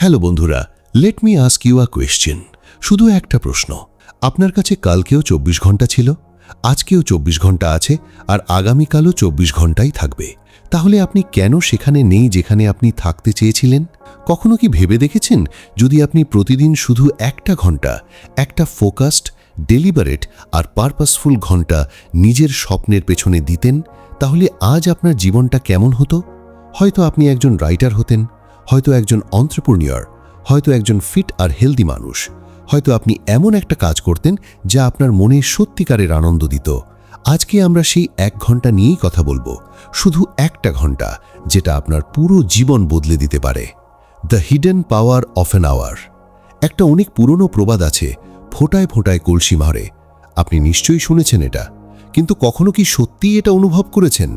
Hello বন্ধুরা, let me ask you a question. শুধু একটা প্রশ্ন, আপনার কাছে কালকেও 24 ঘন্টা ছিল, আজকেও 24 ঘন্টা আছে, আর আগামীকালও 24 ঘন্টাই থাকবে। তাহলে আপনি কেন সেখানে নেই যেখানে আপনি থাকতে চেয়েছিলেন? কখনো কি ভেবে দেখেছেন, যদি আপনি প্রতিদিন শুধু একটা ঘন্টা, একটা ফোকাসড, ডেলিবারেট আর পারপাসফুল ঘন্টা নিজের স্বপ্নের পেছনে দিতেন, তাহলে আজ আপনার জীবনটা কেমন হতো? হয়তো আপনি একজন রাইটার হতেন, হয়তো একজন এন্টারপ্রেনিউর, হয়তো একজন ফিট আর হেলদি মানুষ, হয়তো আপনি এমন একটা কাজ করতেন যা আপনার মনে সত্যিকারের আনন্দ দিত। আজকে আমরা সেই 1 ঘন্টা নিয়েই কথা বলবো, শুধু একটা ঘন্টা, যেটা আপনার পুরো জীবন বদলে দিতে পারে। The hidden power of an hour. একটা অনেক পুরনো প্রবাদ আছে, ফোঁটায় ফোঁটায় কলসি মারে। আপনি নিশ্চয়ই শুনেছেন এটা, কিন্তু কখনো কি সত্যিই এটা অনুভব করেছেন?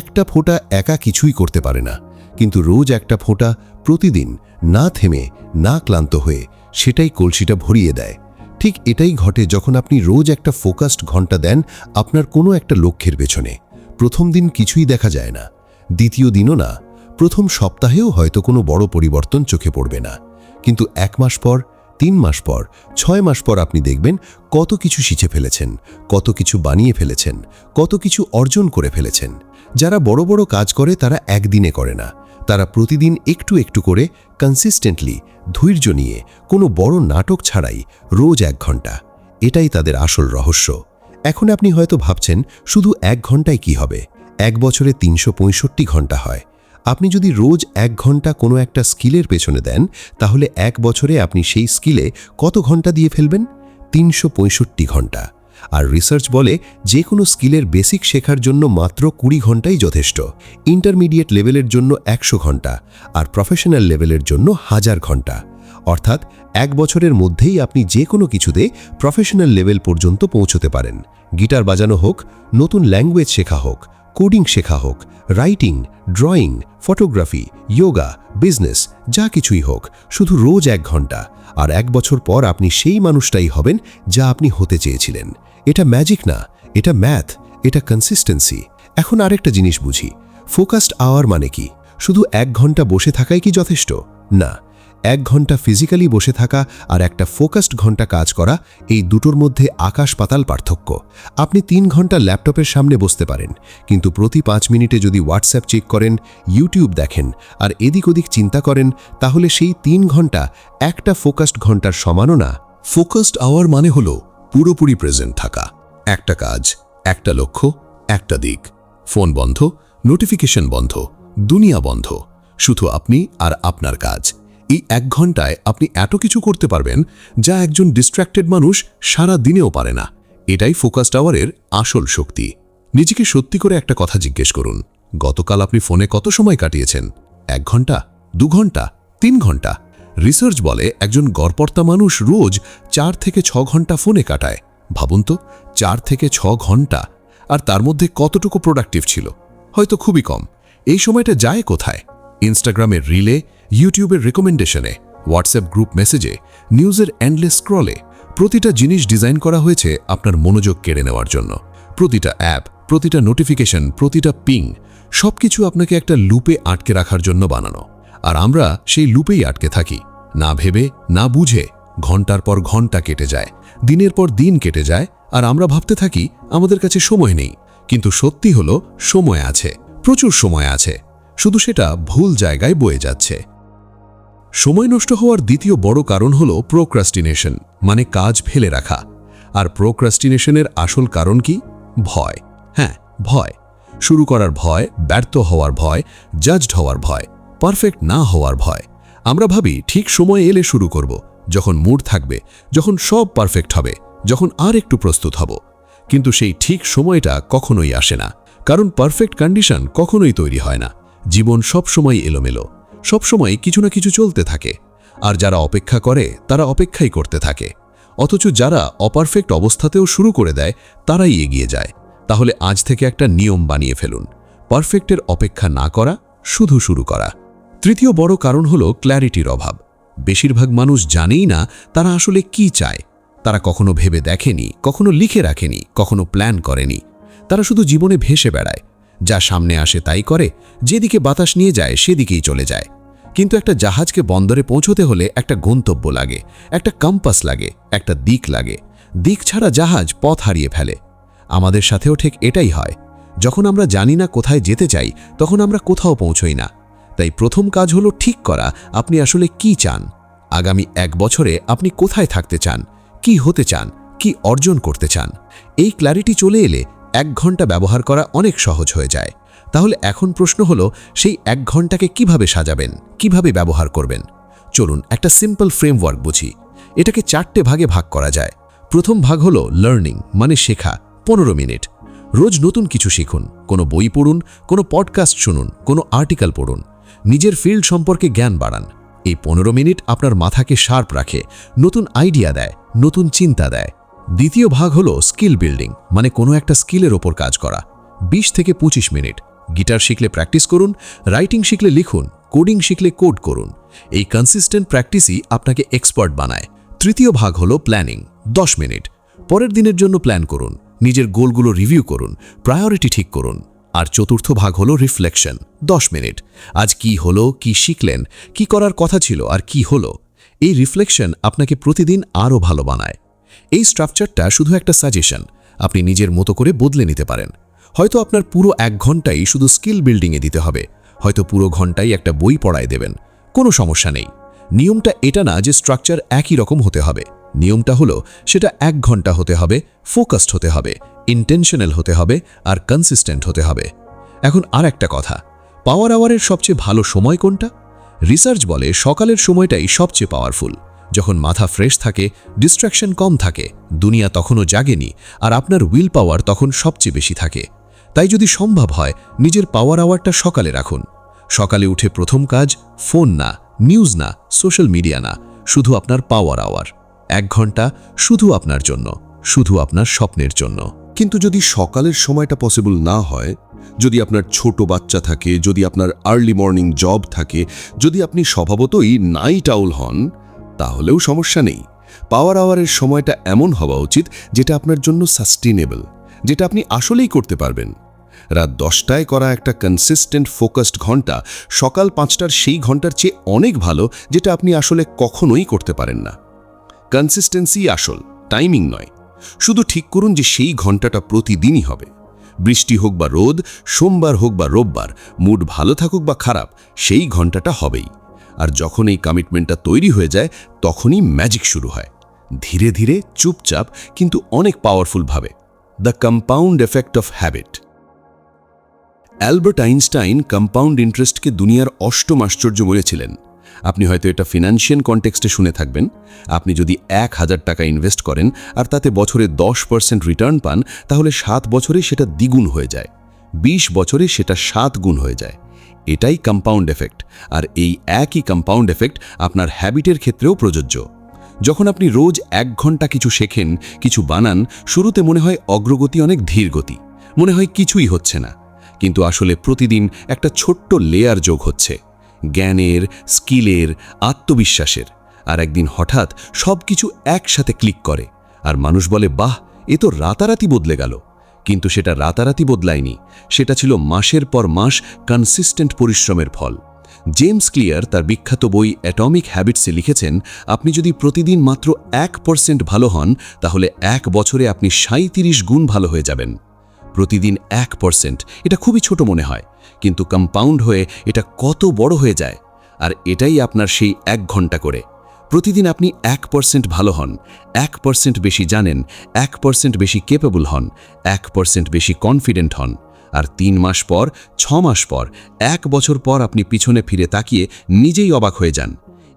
একটা ফোঁটা একা কিছুই করতে পারে না, কিন্তু রোজ একটা ফোঁটা প্রতিদিন, না থেমে, না ক্লান্ত হয়ে, সেটাই কলসিটা ভরিয়ে দেয়। ঠিক এটাই ঘটে যখন আপনি রোজ একটা ফোকাসড ঘন্টা দেন আপনার কোনো একটা লক্ষ্যের পেছনে। প্রথম দিন কিছুই দেখা যায় না, দ্বিতীয় দিনও না, প্রথম সপ্তাহেও হয়তো কোনো বড় পরিবর্তন চোখে পড়বে না, কিন্তু 1 মাস পর, 3 মাস পর, 6 মাস পর আপনি দেখবেন কত কিছু শিখে ফেলেছেন, কত কিছু বানিয়ে ফেলেছেন, কত কিছু অর্জন করে ফেলেছেন। যারা বড় বড় কাজ করে তারা একদিনে করে না, তারা প্রতিদিন একটু একটু করে কনসিস্টেন্টলি, ধৈর্য নিয়ে, কোনো বড় নাটক ছাড়াই রোজ 1 ঘন্টা। এটাই তাদের আসল রহস্য। এখন আপনি হয়তো ভাবছেন, শুধু 1 ঘন্টায় কি হবে? 1 বছরে 365 ঘন্টা হয়। আপনি যদি রোজ 1 ঘন্টা কোনো একটা স্কিলের পেছনে দেন, তাহলে 1 বছরে আপনি সেই স্কিলে কত ঘন্টা দিয়ে ফেলবেন? 365 ঘন্টা। আর রিসার্চ বলে, যে কোনো স্কিলের বেসিক শেখার জন্য মাত্র 20 ঘন্টাই যথেষ্ট, ইন্টারমিডিয়েট লেভেলের জন্য 100 ঘন্টা, আর প্রফেশনাল লেভেলের জন্য 1000 ঘন্টা। অর্থাৎ 1 বছরের মধ্যেই আপনি যে কোনো কিছুতে প্রফেশনাল লেভেল পর্যন্ত পৌঁছতে পারেন। গিটার বাজানো হোক, নতুন ল্যাঙ্গুয়েজ শেখা হোক, কোডিং শেখা হোক, writing, drawing, photography, yoga, business, যা কিছুই হোক, শুধু রোজ 1 ঘন্টা। আর 1 বছর পর আপনি সেই মানুষটাই হবেন যা আপনি হতে চেয়েছিলেন। এটা ম্যাজিক না, এটা ম্যাথ, এটা কনসিস্টেন্সি। এখন আরেকটা জিনিস বুঝি, ফোকাসড আওয়ার মানে কি? শুধু 1 ঘন্টা বসে থাকাই কি যথেষ্ট? না। 1 ঘন্টা ফিজিক্যালি বসে থাকা আর একটা ফোকাসড ঘন্টা কাজ করা, এই দুটোর মধ্যে আকাশ পাতাল পার্থক্য। আপনি 3 ঘন্টা ল্যাপটপের সামনে বসতে পারেন, কিন্তু প্রতি 5 মিনিটে যদি হোয়াটসঅ্যাপ চেক করেন, ইউটিউব দেখেন আর এদিক ওদিক চিন্তা করেন, তাহলে সেই 3 ঘন্টা একটা ফোকাসড ঘন্টার সমানও না। ফোকাসড আওয়ার মানে হলো পুরোপুরি প্রেজেন্ট থাকা। একটা কাজ, একটা লক্ষ্য, একটা দিক। ফোন বন্ধ, নোটিফিকেশন বন্ধ, দুনিয়া বন্ধ, শুধু আপনি আর আপনার কাজ। এই 1 ঘন্টায় আপনি এত কিছু করতে পারবেন যা একজন ডিস্ট্র্যাক্টেড মানুষ সারা দিনেও পারে না। এটাই ফোকাসড আওয়ারের আসল শক্তি। নিজেকে সত্যি করে একটা কথা জিজ্ঞেস করুন, গতকাল আপনি ফোনে কত সময় কাটিয়েছেন? 1 ঘন্টা, 2 ঘন্টা, 3 ঘন্টা? রিসার্চ বলে একজন গড়পড়তা মানুষ রোজ 4 থেকে 6 ঘন্টা ফোনে কাটায়। ভাবুন তো, 4 থেকে 6 ঘন্টা, আর তার মধ্যে কতটুকু প্রোডাক্টিভ ছিল? হয়তো খুবই কম। এই সময়টা যায় কোথায়? ইনস্টাগ্রামের রিলে, ইউটিউবের রেকমেন্ডেশনে, হোয়াটসঅ্যাপ গ্রুপ মেসেজে, নিউজের এন্ডলেস স্ক্রলে। প্রতিটা জিনিস ডিজাইন করা হয়েছে আপনার মনোযোগ কেড়ে নেওয়ার জন্য। প্রতিটা অ্যাপ, প্রতিটা নোটিফিকেশন, প্রতিটা পিং, সবকিছু আপনাকে একটা লুপে আটকে রাখার জন্য বানানো। আর আমরা সেই লুপেই আটকে থাকি, না ভেবে, না বুঝে। ঘন্টার পর ঘন্টা কেটে যায়, দিনের পর দিন কেটে যায়, আর আমরা ভাবতে থাকি আমাদের কাছে সময় নেই। কিন্তু সত্যি হলো, সময় আছে, প্রচুর সময় আছে, শুধু সেটা ভুল জায়গায় বয়ে যাচ্ছে। সময় নষ্ট হওয়ার দ্বিতীয় বড় কারণ হলো প্রোক্রাস্টিনেশন, মানে কাজ ফেলে রাখা। আর প্রোক্রাস্টিনেশনের আসল কারণ কি? ভয়। হ্যাঁ, ভয়। শুরু করার ভয়, ব্যর্থ হওয়ার ভয়, জাজড হওয়ার ভয়, পারফেক্ট না হওয়ার ভয়। আমরা ভাবি ঠিক সময় এলে শুরু করব, যখন মুড থাকবে, যখন সব পারফেক্ট হবে, যখন আর একটু প্রস্তুত হব। কিন্তু সেই ঠিক সময়টা কখনোই আসে না, কারণ পারফেক্ট কন্ডিশন কখনোই তৈরি হয় না। জীবন সবসময় এলোমেলো, সবসময় কিছু না কিছু চলতে থাকে। আর যারা অপেক্ষা করে তারা অপেক্ষাই করতে থাকে। অথচ যারা অপারফেক্ট অবস্থাতেও শুরু করে দেয় তারাই এগিয়ে যায়। তাহলে আজ থেকে একটা নিয়ম বানিয়ে ফেলুন, পারফেক্টের অপেক্ষা না করা, শুধু শুরু করা। তৃতীয় বড় কারণ হলো ক্ল্যারিটির অভাব। বেশিরভাগ মানুষ জানেই না তারা আসলে কি চায়। তারা কখনো ভেবে দেখেনি, কখনো লিখে রাখেনি, কখনো প্ল্যান করেনি। তারা শুধু জীবনে ভেসে বেড়ায়, যা সামনে আসে তাই করে, যেদিকে বাতাস নিয়ে যায় সেদিকেই চলে যায়। কিন্তু একটা জাহাজকে বন্দরে পৌঁছতে হলে একটা গন্তব্য লাগে, একটা কম্পাস লাগে, একটা দিক লাগে। দিক ছাড়া জাহাজ পথ হারিয়ে ফেলে। আমাদের সাথেও ঠিক এটাই হয়। যখন আমরা জানি না কোথায় যেতে চাই, তখন আমরা কোথাও পৌঁছই না। তাই প্রথম কাজ হলো ঠিক করা আপনি আসলে কি চান। আগামী 1 বছরে আপনি কোথায় থাকতে চান, কি হতে চান, কি অর্জন করতে চান। এই ক্ল্যারিটি চলে এলে 1 ঘন্টা ব্যবহার করা অনেক সহজ হয়ে যায়। তাহলে এখন প্রশ্ন হলো, সেই 1 ঘন্টাকে কিভাবে সাজাবেন, কিভাবে ব্যবহার করবেন। চলুন একটা সিম্পল ফ্রেমওয়ার্ক বুঝি। এটাকে 4টে ভাগে ভাগ করা যায়। প্রথম ভাগ হলো লার্নিং, মানে শেখা, 15 মিনিট। রোজ নতুন কিছু শিখুন, কোনো বই পড়ুন, কোনো পডকাস্ট শুনুন, কোনো আর্টিকেল পড়ুন, নিজের ফিল্ড সম্পর্কে জ্ঞান বাড়ান। এই 15 মিনিট আপনার মাথাকে শার্প রাখে, নতুন আইডিয়া দেয়, নতুন চিন্তা দেয়। দ্বিতীয় ভাগ হলো স্কিল বিল্ডিং, মানে কোনো একটা স্কিলের ওপর কাজ করা। 20 থেকে 25 মিনিট। গিটার শিখলে প্র্যাকটিস করুন, রাইটিং শিখলে লিখুন, কোডিং শিখলে কোড করুন। এই কনসিস্টেন্ট প্র্যাকটিসই আপনাকে এক্সপার্ট বানায়। তৃতীয় ভাগ হলো প্ল্যানিং, 10 মিনিট। পরের দিনের জন্য প্ল্যান করুন, নিজের গোলগুলো রিভিউ করুন, প্রায়োরিটি ঠিক করুন। আর চতুর্থ ভাগ হলো রিফ্লেকশন, 10 মিনিট। আজ কি হলো, কি শিখলেন, কি করার কথা ছিল আর কি হলো। এই রিফ্লেকশন আপনাকে প্রতিদিন আরও ভালো বানায়। এই স্ট্রাকচারটা শুধু একটা সাজেশন, আপনি নিজের মতো করে বদলে নিতে পারেন। হয়তো আপনার পুরো 1 ঘন্টাই শুধু স্কিল বিল্ডিংয়ে দিতে হবে, হয়তো পুরো ঘন্টাই একটা বই পড়ায় দেবেন, কোনো সমস্যা নেই। নিয়মটা এটা না যে স্ট্রাকচার একই রকম হতে হবে। নিয়মটা হলো সেটা 1 ঘন্টা হতে হবে, ফোকাসড হতে হবে, ইন্টেনশনাল হতে হবে আর কনসিস্টেন্ট হতে হবে। এখন আর একটা কথা, পাওয়ার আওয়ারের সবচেয়ে ভালো সময় কোনটা? রিসার্চ বলে সকালের সময়টাই সবচেয়ে পাওয়ারফুল। যখন মাথা ফ্রেশ থাকে, ডিস্ট্র্যাকশন কম থাকে, দুনিয়া তখনও জাগেনি, আর আপনার উইল পাওয়ার তখন সবচেয়ে বেশি থাকে। তাই যদি সম্ভব হয়, নিজের পাওয়ার আওয়ারটা সকালে রাখুন। সকালে উঠে প্রথম কাজ ফোন না, নিউজ না, সোশ্যাল মিডিয়া না, শুধু আপনার পাওয়ার আওয়ার। 1 ঘন্টা শুধু আপনার জন্য, শুধু আপনার স্বপ্নের জন্য। কিন্তু যদি সকালের সময়টা পসিবল না হয়, যদি আপনার ছোট বাচ্চা থাকে, যদি আপনার আর্লি মর্নিং জব থাকে, যদি আপনি স্বভাবতই নাইট আউল হন, তাহলেও সমস্যা নেই। পাওয়ার আওয়ারের সময়টা এমন হওয়া উচিত যেটা আপনার জন্য সাস্টেনেবল, যেটা আপনি আসলেই করতে পারবেন। রাত 10টায় করা একটা কনসিস্টেন্ট ফোকাসড ঘন্টা সকাল 5টার সেই ঘন্টার চেয়ে অনেক ভালো, যেটা আপনি আসলে কখনোই করতে পারেন না। কনসিস্টেন্সি আসল, টাইমিং নয়। শুধু ঠিক করুন যে সেই ঘন্টাটা প্রতিদিনই হবে। বৃষ্টি হোক বা রোদ, সোমবার হোক বা রোববার, মুড ভালো থাকুক বা খারাপ, সেই ঘন্টাটা হবেই। আর যখন এই কমিটমেন্টটা তৈরি হয়ে যায়, তখনই ম্যাজিক শুরু হয়। ধীরে ধীরে, চুপচাপ, কিন্তু অনেক পাওয়ারফুলভাবে। The compound effect of habit. Albert Einstein compound ইন্টারেস্টকে দুনিয়ার 8ম আশ্চর্য বলেছিলেন। আপনি হয়তো এটা ফিনান্সিয়াল কনটেক্সটে শুনে থাকবেন। আপনি যদি 1000 টাকা ইনভেস্ট করেন আর তাতে বছরে 10% রিটার্ন পান, তাহলে 7 বছরে সেটা দ্বিগুণ হয়ে যায়, 20 বছরে সেটা 7 গুণ হয়ে যায়। এটাই কম্পাউন্ড এফেক্ট। আর এই একই কম্পাউন্ড এফেক্ট আপনার হ্যাবিটের ক্ষেত্রেও প্রযোজ্য। যখন আপনি রোজ 1 ঘন্টা কিছু শেখেন, কিছু বানান, শুরুতে মনে হয় অগ্রগতি অনেক ধীর গতি, মনে হয় কিছুই হচ্ছে না। কিন্তু আসলে প্রতিদিন একটা ছোট্ট লেয়ার যোগ হচ্ছে, জ্ঞানের, স্কিলের, আত্মবিশ্বাসের। আর একদিন হঠাৎ সব কিছু একসাথে ক্লিক করে, আর মানুষ বলে, বাহ, এ তো রাতারাতি বদলে গেল। কিন্তু সেটা রাতারাতি বদলায়নি, সেটা ছিল মাসের পর মাস কনসিস্টেন্ট পরিশ্রমের ফল। জেমস ক্লিয়ার তার বিখ্যাত বই অ্যাটমিক হ্যাবিটসে লিখেছেন, আপনি যদি প্রতিদিন মাত্র 1% ভালো হন, তাহলে 1 বছরে আপনি 37 গুণ ভালো হয়ে যাবেন। প্রতিদিন 1%, এটা খুবই ছোট মনে হয়, কিন্তু কম্পাউন্ড হয়ে এটা কত বড় হয়ে যায়। আর এটাই আপনার সেই 1 ঘন্টা করে। প্রতিদিন আপনি 1% ভালো হন, 1% বেশি জানেন, 1% বেশি ক্যাপেবল হন, 1% বেশি কনফিডেন্ট হন। আর 3 মাস পর, 6 মাস পর, 1 বছর পর আপনি পিছনে ফিরে তাকিয়ে নিজেই অবাক হয়ে যান,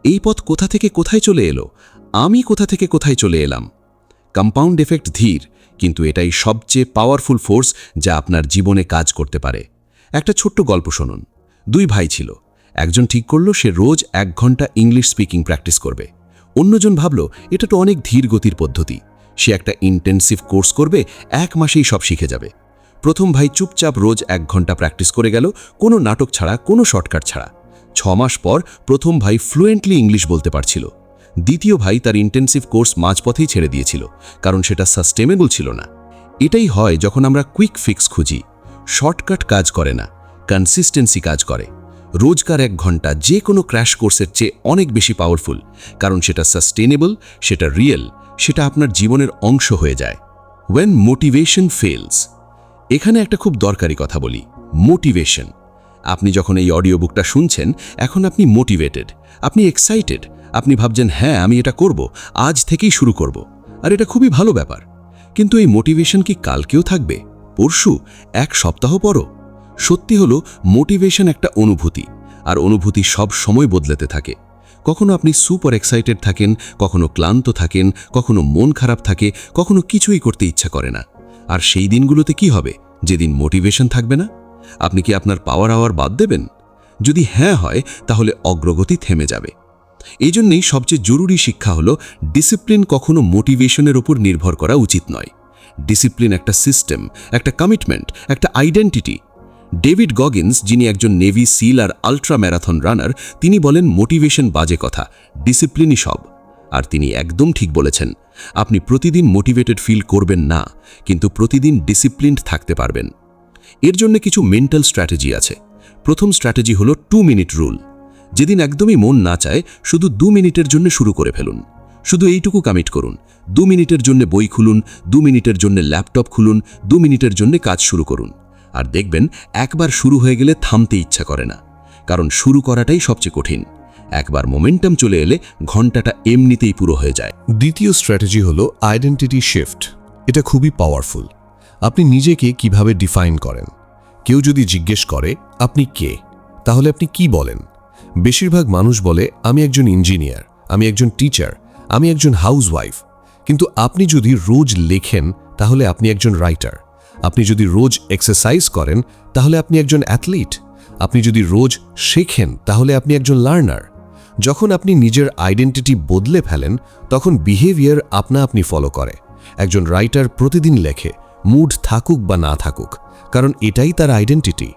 এই পথ কোথা থেকে কোথায় চলে এলো, আমি কোথা থেকে কোথায় চলে এলাম। কম্পাউন্ড এফেক্ট ধীর, কিন্তু এটাই সবচেয়ে পাওয়ারফুল ফোর্স যা আপনার জীবনে কাজ করতে পারে। একটা ছোট্ট গল্প শুনুন। 2 ভাই ছিল। একজন ঠিক করলো সে রোজ 1 ঘন্টা ইংলিশ স্পিকিং প্র্যাকটিস করবে। অন্যজন ভাবল এটা তো অনেক ধীর গতির পদ্ধতি, সে একটা ইন্টেন্সিভ কোর্স করবে, 1 মাসেই সব শিখে যাবে। প্রথম ভাই চুপচাপ রোজ 1 ঘন্টা প্র্যাকটিস করে গেল, কোনো নাটক ছাড়া, কোনো শর্টকাট ছাড়া। 6 মাস পর প্রথম ভাই ফ্লুয়েন্টলি ইংলিশ বলতে পারছিল। দ্বিতীয় ভাই তার ইন্টেন্সিভ কোর্স মাঝপথেই ছেড়ে দিয়েছিল, কারণ সেটা সাস্টেনেবল ছিল না। এটাই হয় যখন আমরা কুইক ফিক্স খুঁজি। শর্টকাট কাজ করে না, কনসিস্টেন্সি কাজ করে। রোজকার 1 ঘন্টা যে কোনো ক্র্যাশ কোর্সের চেয়ে অনেক বেশি পাওয়ারফুল, কারণ সেটা সাস্টেনেবল, সেটা রিয়েল, সেটা আপনার জীবনের অংশ হয়ে যায়। When motivation fails, এখানে একটা খুব দরকারি কথা বলি, মোটিভেশন। আপনি যখন এই অডিও বুকটা শুনছেন, এখন আপনি মোটিভেটেড, আপনি এক্সাইটেড, আপনি ভাবছেন হ্যাঁ আমি এটা করব, আজ থেকেই শুরু করব। আর এটা খুবই ভালো ব্যাপার। কিন্তু এই মোটিভেশন কি কালকেও থাকবে, পরশু, 1 সপ্তাহ পরও? সত্যি হলো মোটিভেশন একটা অনুভূতি, আর অনুভূতি সব সময় বদলাতে থাকে। কখনো আপনি সুপার এক্সাইটেড থাকেন, কখনো ক্লান্ত থাকেন, কখনো মন খারাপ থাকে, কখনো কিছুই করতে ইচ্ছা করে না। আর সেই দিনগুলোতে কি হবে, যেদিন মোটিভেশন থাকবে না? আপনি কি আপনার পাওয়ার আওয়ার বাদ দেবেন? যদি হ্যাঁ হয়, তাহলে অগ্রগতি থেমে যাবে। এই জন্যই সবচেয়ে জরুরি শিক্ষা হলো, ডিসিপ্লিন কখনো মোটিভেশনের উপর নির্ভর করা উচিত নয়। ডিসিপ্লিন একটা সিস্টেম, একটা কমিটমেন্ট, একটা আইডেন্টিটি। ডেভিড গগিন্স, যিনি একজন নেভি সিল আর আল্ট্রা ম্যারাথন রানার, তিনি বলেন মোটিভেশন বাজে কথা, ডিসিপ্লিনই সব। আর তিনি একদম ঠিক বলেছেন। আপনি প্রতিদিন মোটিভেটেড ফিল করবেন না, কিন্তু প্রতিদিন ডিসিপ্লিনড থাকতে পারবেন। এর জন্য কিছু মেন্টাল স্ট্র্যাটেজি আছে। প্রথম স্ট্র্যাটেজি হলো 2 মিনিট রুল। যেদিন একদমই মন না চায়, শুধু 2 মিনিটের জন্য শুরু করে ফেলুন। শুধু এইটুকু কমিট করুন, 2 মিনিটের জন্য বই খুলুন, 2 মিনিটের জন্য ল্যাপটপ খুলুন, 2 মিনিটের জন্য কাজ শুরু করুন। আর দেখবেন একবার শুরু হয়ে গেলে থামতে ইচ্ছা করে না, কারণ শুরু করাটাই সবচেয়ে কঠিন। একবার মোমেন্টাম চলে এলে ঘন্টাটা এমনিতেই পুরো হয়ে যায়। দ্বিতীয় স্ট্র্যাটেজি হলো আইডেন্টিটি শিফট। এটা খুবই পাওয়ারফুল। আপনি নিজেকে কিভাবে ডিফাইন করেন? কেউ যদি জিজ্ঞেস করে আপনি কে, তাহলে আপনি কি বলেন? বেশিরভাগ মানুষ বলে আমি একজন ইঞ্জিনিয়ার, আমি একজন টিচার, আমি একজন হাউসওয়াইফ। কিন্তু আপনি যদি রোজ লেখেন, তাহলে আপনি একজন রাইটার। আপনি যদি রোজ এক্সারসাইজ করেন, তাহলে আপনি একজন অ্যাথলিট। আপনি যদি রোজ শেখেন, তাহলে আপনি একজন লার্নার। যখন আপনি নিজের আইডেন্টিটি বদলে ফেলেন, তখন বিহেভিয়ার আপনা আপনি ফলো করে। একজন রাইটার প্রতিদিন লেখে, মুড থাকুক বা না থাকুক, কারণ এটাই তার আইডেন্টিটি।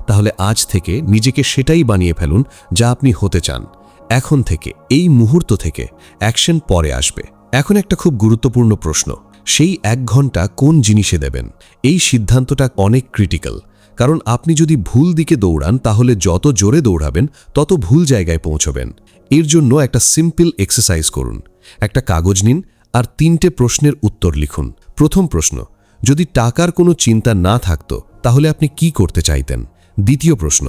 তাহলে আজ থেকে নিজেকে সেটাই বানিয়ে ফেলুন যা আপনি হতে চান। এখন থেকে, এই মুহূর্ত থেকে অ্যাকশন পরে আসবে। এখন একটা খুব গুরুত্বপূর্ণ প্রশ্ন, সেই 1 ঘন্টা কোন জিনিসে দেবেন? এই সিদ্ধান্তটা অনেক ক্রিটিক্যাল, কারণ আপনি যদি ভুল দিকে দৌড়ান, তাহলে যত জোরে দৌড়াবেন তত ভুল জায়গায় পৌঁছবেন। এর জন্য একটা সিম্পল এক্সারসাইজ করুন। একটা কাগজ নিন আর 3টে প্রশ্নের উত্তর লিখুন। প্রথম প্রশ্ন, যদি টাকার কোনো চিন্তা না থাকতো, তাহলে আপনি কি করতে চাইতেন? দ্বিতীয় প্রশ্ন,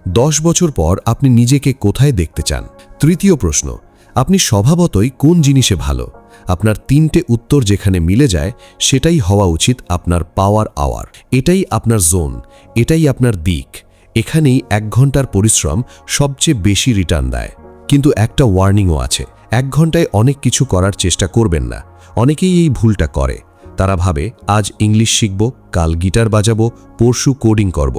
10 বছর পর আপনি নিজেকে কোথায় দেখতে চান? তৃতীয় প্রশ্ন, আপনি স্বভাবতই কোন জিনিসে ভালো? আপনার 3টে উত্তর যেখানে মিলে যায়, সেটাই হওয়া উচিত আপনার পাওয়ার আওয়ার। এটাই আপনার জোন, এটাই আপনার দিক। এখানেই 1 ঘন্টার পরিশ্রম সবচেয়ে বেশি রিটার্ন দেয়। কিন্তু একটা ওয়ার্নিংও আছে, 1 ঘন্টায় অনেক কিছু করার চেষ্টা করবেন না। অনেকেই এই ভুলটা করে। তারা ভাবে আজ ইংলিশ শিখব, কাল গিটার বাজাবো, পরশু কোডিং করব।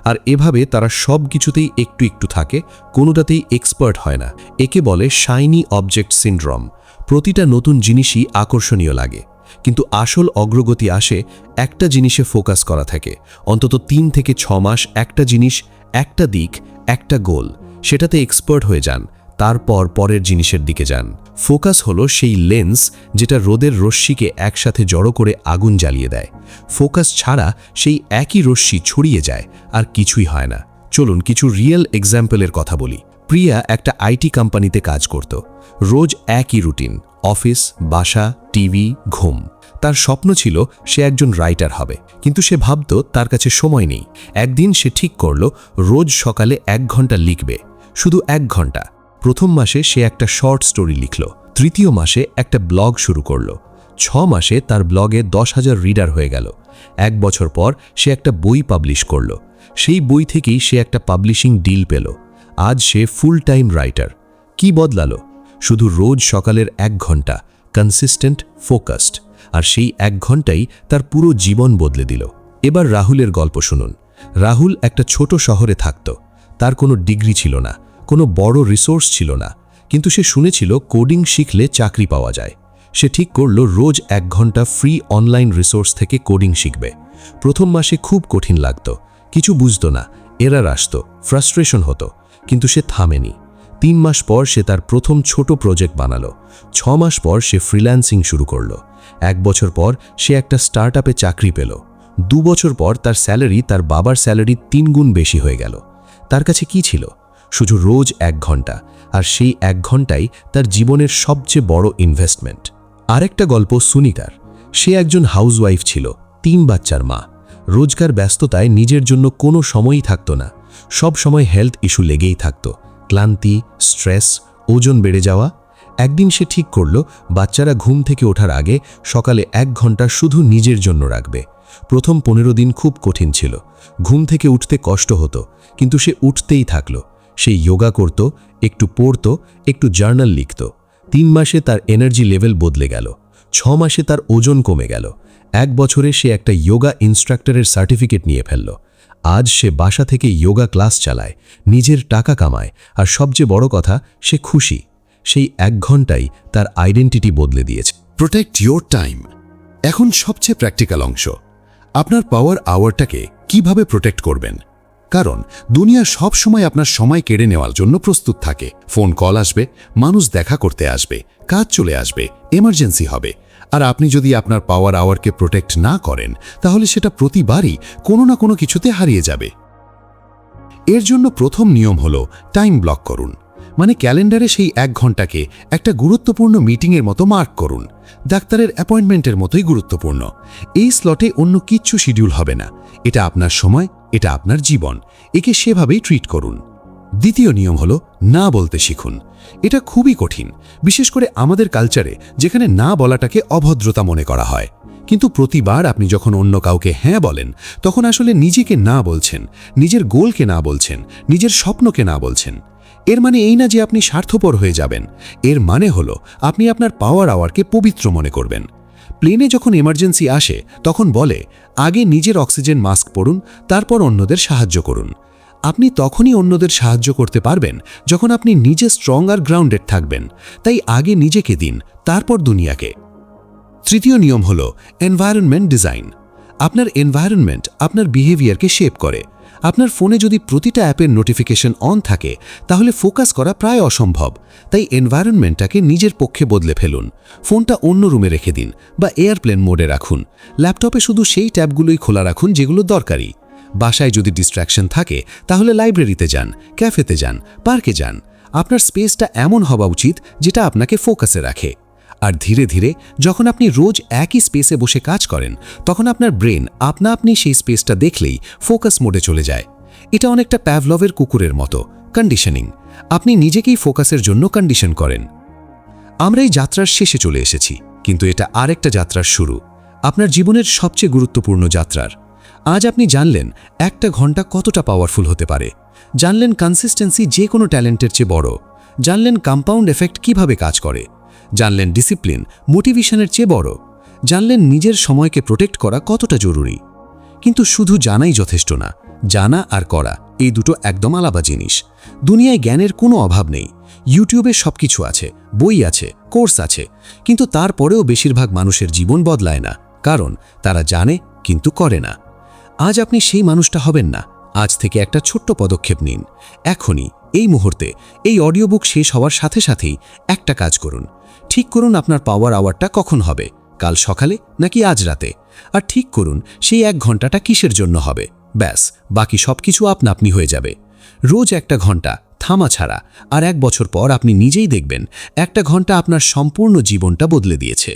আর এভাবে তারা সব কিছুতেই একটু একটু থাকে, কোনোটাতেই এক্সপার্ট হয় না। একে বলে শাইনি অবজেক্ট সিনড্রোম। প্রতিটা নতুন জিনিসই আকর্ষণীয় লাগে, কিন্তু আসল অগ্রগতি আসে একটা জিনিসে ফোকাস করা থেকে। অন্তত 3 থেকে 6 মাস একটা জিনিস, একটা দিক, একটা গোল, সেটাতে এক্সপার্ট হয়ে যান। তারপর পরের জিনিসের দিকে যান। ফোকাস হলো সেই লেন্স যেটা রোদের রশ্মিকে একসাথে জড়ো করে আগুন জ্বালিয়ে দেয়। ফোকাস ছাড়া সেই একই রশ্মি ছড়িয়ে যায় আর কিছুই হয় না। চলুন কিছু রিয়েল এক্সাম্পলের কথা বলি। প্রিয়া একটা আইটি কোম্পানিতে কাজ করত। রোজ একই রুটিন, অফিস, বাসা, টিভি, ঘুম। তার স্বপ্ন ছিল সে একজন রাইটার হবে, কিন্তু সে ভাবত তার কাছে সময় নেই। একদিন সে ঠিক করল রোজ সকালে 1 ঘন্টা লিখবে, শুধু 1 ঘন্টা। প্রথম মাসে সে একটা শর্ট স্টোরি লিখল, তৃতীয় মাসে একটা ব্লগ শুরু করল। 6 মাসে তার ব্লগে 10,000 রিডার হয়ে গেল। 1 বছর পর সে একটা বই পাবলিশ করল। সেই বই থেকেই সে একটা পাবলিশিং ডিল পেল। আজ সে ফুল টাইম রাইটার। কি বদলালো? শুধু রোজ সকালের 1 ঘন্টা, কনসিস্টেন্ট, ফোকাসড। আর সেই 1 ঘন্টাই তার পুরো জীবন বদলে দিল। এবার রাহুলের গল্প শুনুন। রাহুল একটা ছোট শহরে থাকত। তার কোনো ডিগ্রি ছিল না, কোনো বড় রিসোর্স ছিল না, কিন্তু সে শুনেছিল কোডিং শিখলে চাকরি পাওয়া যায়। সে ঠিক করল রোজ 1 ঘন্টা ফ্রি অনলাইন রিসোর্স থেকে কোডিং শিখবে। প্রথম মাসে খুব কঠিন লাগত, কিছু বুঝত না, এরর আসতো, ফ্রাস্ট্রেশন হতো, কিন্তু সে থামেনি। 3 মাস পর সে তার প্রথম ছোট প্রজেক্ট বানালো। 6 মাস পর সে ফ্রিল্যান্সিং শুরু করল। 1 বছর পর সে একটা স্টার্টআপে চাকরি পেল। 2 বছর পর তার স্যালারি তার বাবার স্যালারি 3 গুণ বেশি হয়ে গেল। তার কাছে কি ছিল? শুধু রোজ 1 ঘন্টা, আর সেই 1 ঘন্টাই তার জীবনের সবচেয়ে বড় ইনভেস্টমেন্ট। আরেকটা গল্প সুনিতার। সে একজন হাউসওয়াইফ ছিল, 3 বাচ্চার মা। রোজকার ব্যস্ততায় নিজের জন্য কোনো সময়ই থাকতো না। সব সময় হেলথ ইস্যু লেগেই থাকতো, ক্লান্তি, স্ট্রেস, ওজন বেড়ে যাওয়া। একদিন সে ঠিক করল বাচ্চারা ঘুম থেকে ওঠার আগে সকালে 1 ঘন্টা শুধু নিজের জন্য রাখবে। প্রথম 15 দিন খুব কঠিন ছিল। ঘুম থেকে উঠতে কষ্ট হতো, কিন্তু সে উঠতেই থাকলো। সে যোগা করত, একটু পড়ত, একটু জার্নাল লিখত। 3 মাসে তার এনার্জি লেভেল বদলে গেল। 6 মাসে তার ওজন কমে গেল। 1 বছরে সে একটা যোগা ইনস্ট্রাক্টরের সার্টিফিকেট নিয়ে ফেলল। আজ সে বাসা থেকে যোগা ক্লাস চালায়, নিজের টাকা কামায়, আর সবচেয়ে বড় কথা, সে খুশি। সেই 1 ঘন্টাই তার আইডেন্টিটি বদলে দিয়েছে। Protect your time. এখন সবচেয়ে প্র্যাকটিক্যাল অংশ, আপনার পাওয়ার আওয়ারটাকে কিভাবে প্রোটেক্ট করবেন। কারণ দুনিয়া সব সময় আপনার সময় কেড়ে নেওয়ার জন্য প্রস্তুত থাকে। ফোন কল আসবে, মানুষ দেখা করতে আসবে, কাজ চলে আসবে, এমার্জেন্সি হবে। আর আপনি যদি আপনার পাওয়ার আওয়ারকে প্রোটেক্ট না করেন, তাহলে সেটা প্রতিবারই কোনো না কোনো কিছুতে হারিয়ে যাবে। এর জন্য প্রথম নিয়ম হলো টাইম ব্লক করুন। মানে ক্যালেন্ডারে সেই 1 ঘন্টাকে একটা গুরুত্বপূর্ণ মিটিংয়ের মতো মার্ক করুন। ডাক্তারের অ্যাপয়েন্টমেন্টের মতোই গুরুত্বপূর্ণ। এই স্লটে অন্য কিচ্ছু শিডিউল হবে না। এটা আপনার সময়, এটা আপনার জীবন। একে সেভাবেই ট্রিট করুন। দ্বিতীয় নিয়ম হলো না বলতে শিখুন। এটা খুবই কঠিন, বিশেষ করে আমাদের কালচারে, যেখানে না বলাটাকে অভদ্রতা মনে করা হয়। কিন্তু প্রতিবার আপনি যখন অন্য কাউকে হ্যাঁ বলেন, তখন আসলে নিজেকে না বলছেন, নিজের গোলকে না বলছেন, নিজের স্বপ্নকে না বলছেন। এর মানে এই না যে আপনি স্বার্থপর হয়ে যাবেন। এর মানে হলো আপনি আপনার পাওয়ার আওয়ারকে পবিত্র মনে করবেন। প্লেনে যখন এমার্জেন্সি আসে, তখন বলে আগে নিজের অক্সিজেন মাস্ক পরুন, তারপর অন্যদের সাহায্য করুন। আপনি তখনই অন্যদের সাহায্য করতে পারবেন যখন আপনি নিজে স্ট্রং আর গ্রাউন্ডেড থাকবেন। তাই আগে নিজেকে দিন, তারপর দুনিয়াকে। তৃতীয় নিয়ম হলো এনভায়রনমেন্ট ডিজাইন। আপনার এনভায়রনমেন্ট আপনার বিহেভিয়ারকে শেপ করে। আপনার ফোনে যদি প্রতিটা অ্যাপের নোটিফিকেশন অন থাকে, তাহলে ফোকাস করা প্রায় অসম্ভব। তাই এনভায়রনমেন্টটাকে নিজের পক্ষে বদলে ফেলুন। ফোনটা অন্য রুমে রেখে দিন বা এয়ারপ্লেন মোডে রাখুন। ল্যাপটপে শুধু সেই ট্যাবগুলোই খোলা রাখুন যেগুলো দরকারি। বাসায় যদি ডিস্ট্র্যাকশন থাকে, তাহলে লাইব্রেরিতে যান, ক্যাফেতে যান, পার্কে যান। আপনার স্পেসটা এমন হওয়া উচিত যেটা আপনাকে ফোকাসে রাখে। আর ধীরে ধীরে যখন আপনি রোজ একই স্পেসে বসে কাজ করেন, তখন আপনার ব্রেন আপনি সেই স্পেসটা দেখলেই ফোকাস মোডে চলে যায়। এটা অনেকটা প্যাভলভের কুকুরের মতো কন্ডিশনিং। আপনি নিজেকেই ফোকাসের জন্য কন্ডিশন করেন। আমরা এই যাত্রার শেষে চলে এসেছি, কিন্তু এটা আরেকটা যাত্রার শুরু, আপনার জীবনের সবচেয়ে গুরুত্বপূর্ণ যাত্রার। আজ আপনি জানলেন 1 ঘন্টা কতটা পাওয়ারফুল হতে পারে। জানলেন কনসিস্টেন্সি যে কোনো ট্যালেন্টের চেয়ে বড়। জানলেন কম্পাউন্ড এফেক্ট কিভাবে কাজ করে। জানলেন ডিসিপ্লিন মোটিভেশনের চেয়ে বড়। জানলেন নিজের সময়কে প্রোটেক্ট করা কতটা জরুরি। কিন্তু শুধু জানাই যথেষ্ট না, জানা আর করা এই দুটো একদম আলাদা জিনিস। দুনিয়ায় জ্ঞানের কোনো অভাব নেই। ইউটিউবে সবকিছু আছে, বই আছে, কোর্স আছে, কিন্তু তারপরেও বেশিরভাগ মানুষের জীবন বদলায় না, কারণ তারা জানে কিন্তু করে না। আজ আপনি সেই মানুষটা হবেন না। আজ থেকে একটা ছোট্ট পদক্ষেপ নিন। এখনই, এই মুহূর্তে, এই অডিও বুক শেষ হওয়ার সাথে সাথেই একটা কাজ করুন। ঠিক করুন আপনার পাওয়ার আওয়ারটা কখন হবে, কাল সকালে নাকি আজ রাতে। আর ঠিক করুন সেই 1 ঘন্টাটা কিসের জন্য হবে। ব্যাস, বাকি সবকিছু আপনি হয়ে যাবে। রোজ 1 ঘন্টা থামা ছাড়া, আর 1 বছর পর আপনি নিজেই দেখবেন 1 ঘন্টা আপনার সম্পূর্ণ জীবনটা বদলে দিয়েছে।